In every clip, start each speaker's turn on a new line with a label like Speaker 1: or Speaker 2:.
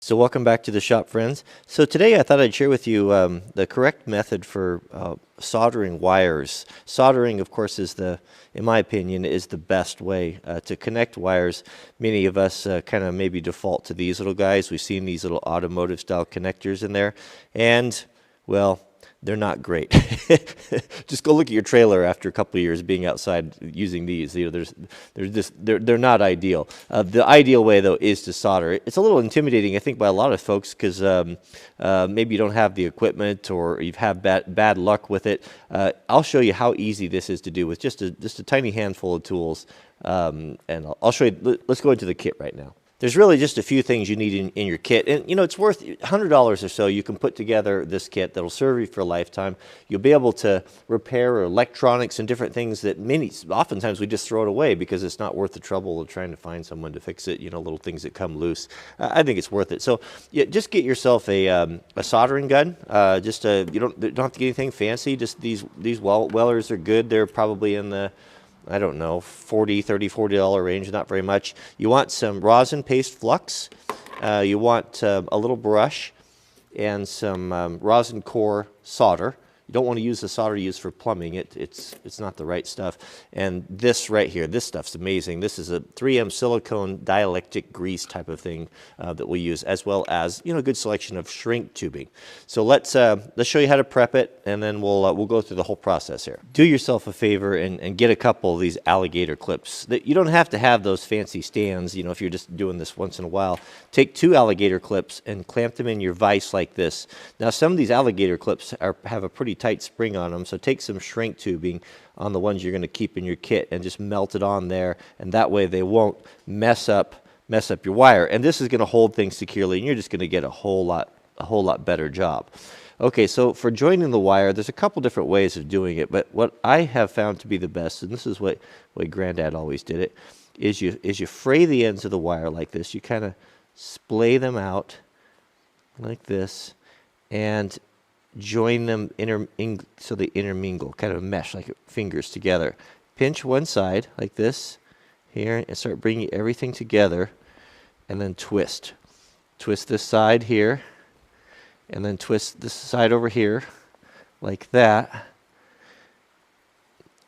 Speaker 1: So welcome back to the shop, friends. So today I thought I'd share with you the correct method for soldering wires. Soldering, of course, in my opinion, is the best way to connect wires. Many of us kind of maybe default to these little guys. We've seen these little automotive style connectors in there, and well, they're not great. Just go look at your trailer after a couple of years being outside using these. You know, they're not ideal. The ideal way, though, is to solder. It's a little intimidating, I think, by a lot of folks because maybe you don't have the equipment or you've had bad luck with it. I'll show you how easy this is to do with just a tiny handful of tools, and I'll show you. Let's go into the kit right now. There's really just a few things you need in your kit. And, you know, it's worth $100 or so. You can put together this kit that'll serve you for a lifetime. You'll be able to repair electronics and different things that oftentimes we just throw it away because it's not worth the trouble of trying to find someone to fix it, you know, little things that come loose. I think it's worth it. So yeah, just get yourself a soldering gun. You don't have to get anything fancy. Just these Wellers are good. They're probably in the, I don't know, $40 range, not very much. You want some rosin paste flux. You want a little brush and some rosin core solder. You don't want to use the solder used for plumbing. It's not the right stuff. And this right here, this stuff's amazing. This is a 3M silicone dielectric grease type of thing that we use, as well as, you know, a good selection of shrink tubing. So let's show you how to prep it, and then we'll go through the whole process here. Do yourself a favor and get a couple of these alligator clips. You don't have to have those fancy stands, you know, if you're just doing this once in a while. Take 2 alligator clips and clamp them in your vise like this. Now, some of these alligator clips have a pretty tight spring on them, so take some shrink tubing on the ones you're going to keep in your kit and just melt it on there, and that way they won't mess up your wire. And this is going to hold things securely, and you're just going to get a whole lot better job. Okay, so for joining the wire, there's a couple different ways of doing it, but what I have found to be the best, and this is what Granddad always did it, is you fray the ends of the wire like this. You kind of splay them out like this and join them so they intermingle, kind of mesh like fingers together. Pinch one side like this here and start bringing everything together, and then twist. Twist this side here, and then twist this side over here like that.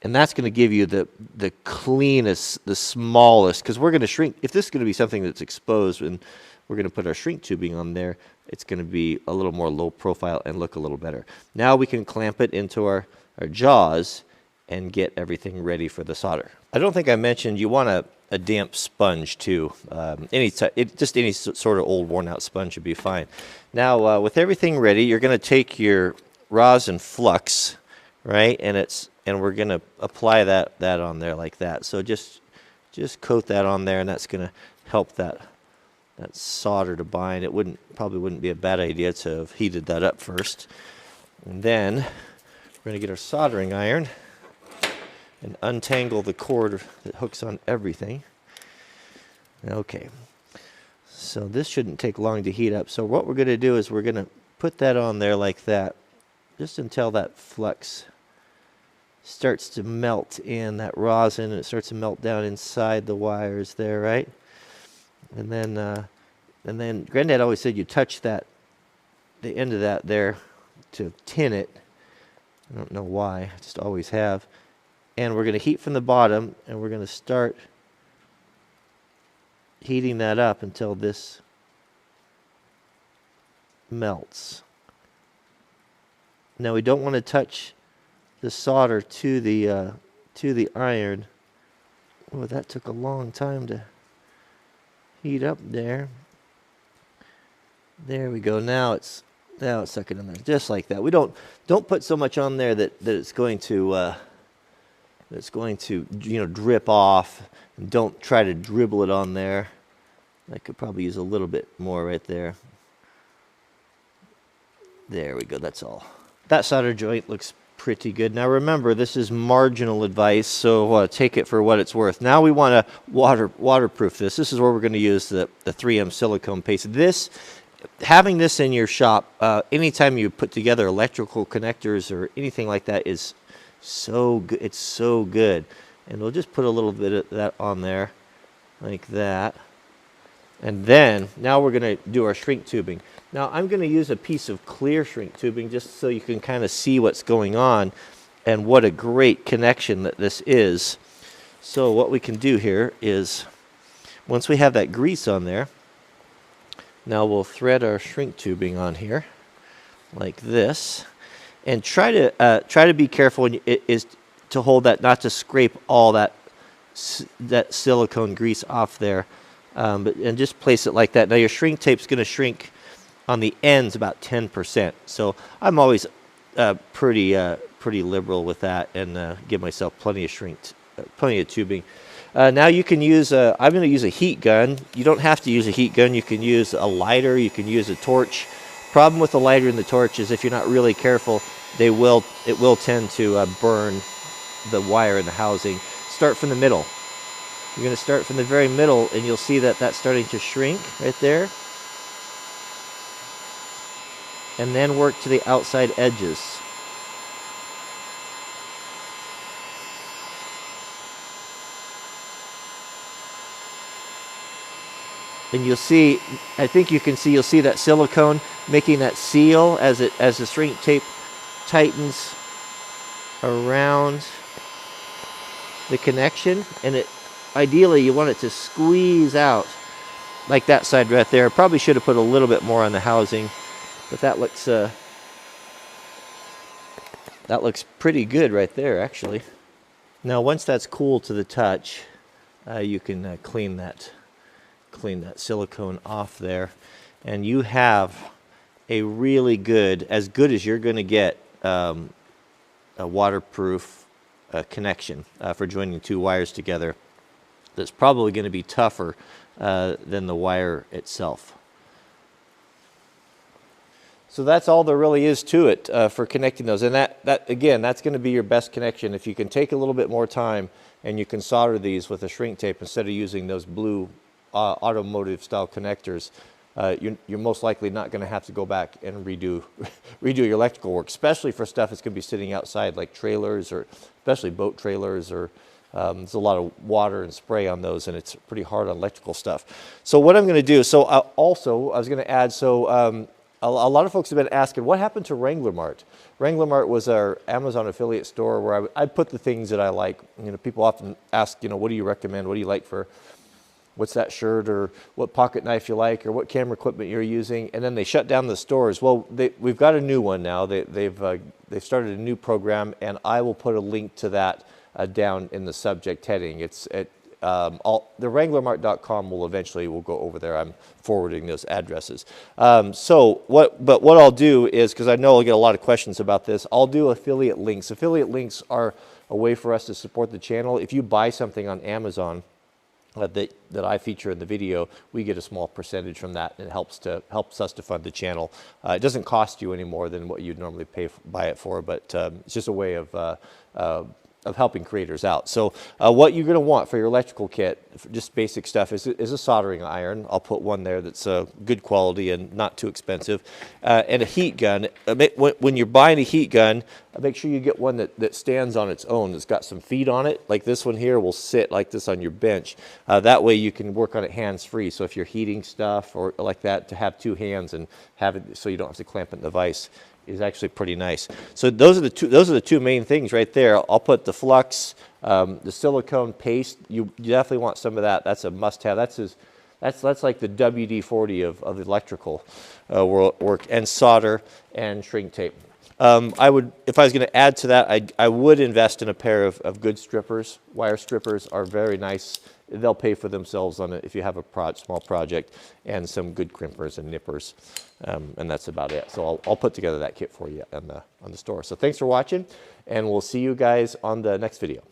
Speaker 1: And that's going to give you the cleanest, the smallest, because we're going to shrink. If this is going to be something that's exposed and we're going to put our shrink tubing on there, it's going to be a little more low profile and look a little better. Now we can clamp it into our jaws and get everything ready for the solder. I don't think I mentioned you want a damp sponge too. Just any sort of old worn out sponge would be fine. Now with everything ready, you're going to take your rosin flux, right? And we're going to apply that on there like that. So just coat that on there, and that's going to help that solder to bind. It probably wouldn't be a bad idea to have heated that up first. And then we're going to get our soldering iron and untangle the cord that hooks on everything. Okay, so this shouldn't take long to heat up. So what we're going to do is we're going to put that on there like that, just until that flux starts to melt in, that rosin, and it starts to melt down inside the wires there, right? And then Granddad always said you touch the end of that there to tin it. I don't know why, I just always have. And we're going to heat from the bottom, and we're going to start heating that up until this melts. Now we don't want to touch the solder to the iron. Oh, that took a long time to heat up there. There we go. Now it's sucking in there just like that. We don't put so much on there that it's going to you know, drip off. And don't try to dribble it on there. I could probably use a little bit more right there. There we go. That's all. That solder joint looks pretty good. Now remember, this is marginal advice, so take it for what it's worth. Now we want to waterproof this. This is where we're going to use the 3M silicone paste. Having this in your shop, anytime you put together electrical connectors or anything like that, is so good. It's so good. And we'll just put a little bit of that on there like that. And then, now we're going to do our shrink tubing. Now I'm going to use a piece of clear shrink tubing just so you can kind of see what's going on and what a great connection that this is. So what we can do here is, once we have that grease on there, now we'll thread our shrink tubing on here like this, and try to be careful when is to hold that, not to scrape all that silicone grease off there, and just place it like that. Now your shrink tape's going to shrink on the ends about 10%. So I'm always pretty liberal with that, and give myself plenty of tubing. Now you can use I'm going to use a heat gun. You don't have to use a heat gun. You can use a lighter. You can use a torch. Problem with the lighter and the torch is if you're not really careful, it will tend to burn the wire in the housing. Start from the middle. You're going to start from the very middle, and you'll see that that's starting to shrink right there. And then work to the outside edges. And you'll see, I think you can see, you'll see that silicone making that seal as the shrink tape tightens around the connection, and ideally you want it to squeeze out like that side right there. Probably should have put a little bit more on the housing, but that looks pretty good right there actually. Now once that's cool to the touch, you can clean that silicone off there, and you have a really good, as good as you're going to get, a waterproof connection for joining two wires together. That's probably going to be tougher than the wire itself. So that's all there really is to it for connecting those, and that again, that's going to be your best connection. If you can take a little bit more time and you can solder these with a shrink tape instead of using those blue automotive style connectors, you're most likely not going to have to go back and redo your electrical work, especially for stuff that's going to be sitting outside like trailers, or especially boat trailers, or there's a lot of water and spray on those, and it's pretty hard on electrical stuff. So what I'm going to do, I was going to add, a lot of folks have been asking, what happened to Wrangler Mart? Wrangler Mart was our Amazon affiliate store where I'd put the things that I like. You know, people often ask, what do you recommend? What do you like for, what's that shirt, or what pocket knife you like, or what camera equipment you're using, and then they shut down the stores. Well, we've got a new one now. They've started a new program, and I will put a link to that down in the subject heading. It's at the wranglermart.com will go over there. I'm forwarding those addresses. What I'll do is, because I know I'll get a lot of questions about this, I'll do affiliate links. Affiliate links are a way for us to support the channel. If you buy something on Amazon that I feature in the video, we get a small percentage from that, and it helps us to fund the channel. It doesn't cost you any more than what you'd normally buy it for, but it's just a way of helping creators out. So what you're going to want for your electrical kit, just basic stuff, is a soldering iron. I'll put one there that's good quality and not too expensive, and a heat gun. When you're buying a heat gun, make sure you get one that stands on its own. It's got some feet on it, like this one here will sit like this on your bench. That way you can work on it hands-free. So if you're heating stuff or like that, to have two hands and have it so you don't have to clamp it in the vise is actually pretty nice. So those are the two main things right there. I'll put the flux, the silicone paste. You definitely want some of that. That's a must-have. That's like the WD-40 of electrical work, and solder and shrink tape. If I was going to add to that, I would invest in a pair of good strippers. Wire strippers are very nice. They'll pay for themselves on it if you have a small project, and some good crimpers and nippers, and that's about it. So I'll put together that kit for you on the store. So thanks for watching, and we'll see you guys on the next video.